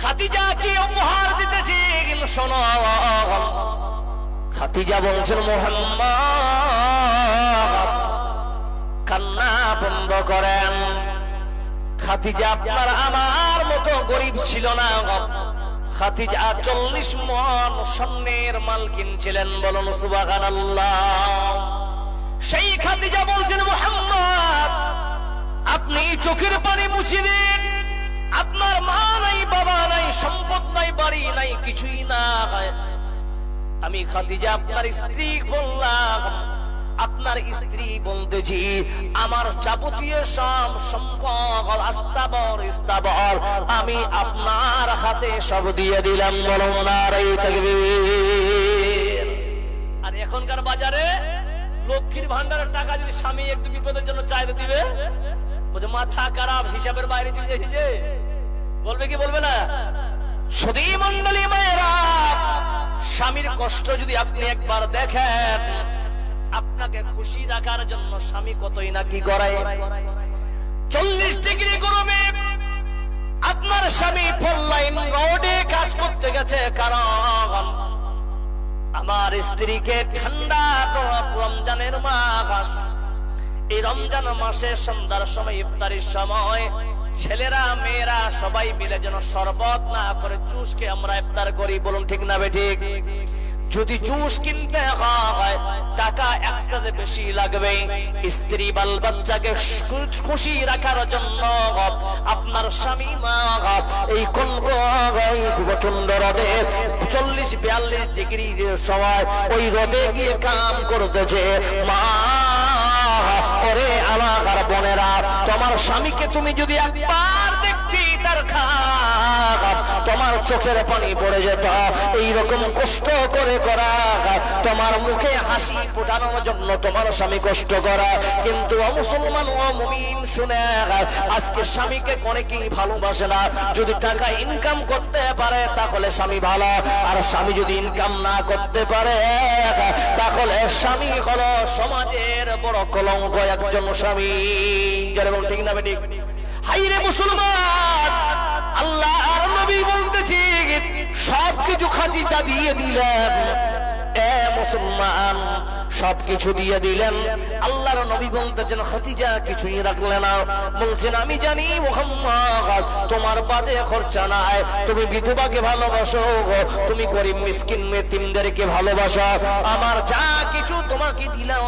খাদিজাকে উপহার দিতেছি, কিন্তু শোনো, খাদিজা বলছেন মুহাম্মদ কান্না বন্ধ করেন। খাদিজা আপনার আমার মতো গরিব ছিল না। খাদিজা 40 মণ স্বর্ণের মাল কিনছিলেন, বলুন সুবহানাল্লাহ। সেই খাদিজা বলছেন মুহাম্মদ আপনি চোখের পানি মুছে দিন, আপনার মা নাই, বাবা নাই, সম্পদ নাই, বাড়ি নাই, কিছুই নাই। আমি খাদিজা আপনার স্ত্রী বললাম, আপনার স্ত্রী বলতেছি আমার যাবতীয় সব সম্পদ স্থাবর আমি আপনার হাতে সব দিয়ে দিলাম, বলুন নারে তাকবীর। আর এখনকার বাজারে লক্ষ্মীর ভান্ডারের টাকা যদি স্বামী একটু বিপদের জন্য চাইতে দিবে, বলছে মাথা খারাপ, হিসাবের বাইরে চলে যাচ্ছে, বলবে কি বলবে না? সুধী মন্ডলী মায়েরা, স্বামীর কষ্ট যদি আপনি একবার দেখেন, আপনাকে খুশি রাখার জন্য স্বামী কতই না কি করায়। 40 ডিগ্রি গরমে আপনার স্বামী ফোনলাইন রোডে কাজ করতে গেছে, কারণ আমার স্ত্রীকে ঠান্ডা রমজানের মাস, এই রমজান মাসে সন্ধ্যার সময় ইফতারির সময় ছেলেরা মেয়েরা সবাই মিলে যেন শরবত না করে জুসকে আমরা ইফতার করি, বলুন ঠিক না বেঠিক? যদি জুস কিনতে হয় টাকা একসাথে বেশি লাগবে, স্ত্রী বাল বাচ্চাকে খুশি রাখার জন্য আপনার স্বামী মা এই প্রচন্ড রোদে 40-42 ডিগ্রির সময় ওই রোদে গিয়ে কাম করতেছে। মা ওরে আমার বোনেরা, তোমার স্বামীকে তুমি যদি একবার দেখতে তার তোমার চোখের পানি পড়ে যেত। এইরকম কষ্ট করে করা, তোমার মুখে হাসি ফোটানোর জন্য তোমার স্বামী কষ্ট করা। কিন্তু মুসলমান ও মুমিন শুনে, আজকে স্বামীকে অনেকেই ভালোবাসে না। যদি টাকা ইনকাম করতে পারে তাহলে স্বামী ভালো, আর স্বামী যদি ইনকাম না করতে পারে তাহলে স্বামী হলো সমাজের বড় কলঙ্ক একজন স্বামী, যেরকম ঠিক না বেঠিক? হাইরে মুসলমান, আল্লাহর নবী বলতেছি সবকিছু খাদিজা দিয়ে দিলেন। এ মুসলমান, সবকিছু দিয়ে দিলেন। আল্লাহর নবী বলতেছেন খাদিজা কিছুই রাখলেন না। বলছেন আমি জানি মুহাম্মদ তোমার বাদে খরচা নাই, তুমি বিধবাকে ভালোবাসো, তুমি গরিব মিসকিন এতিমদেরকে ভালোবাসো, আমার যা কিছু তোমাকে দিলাম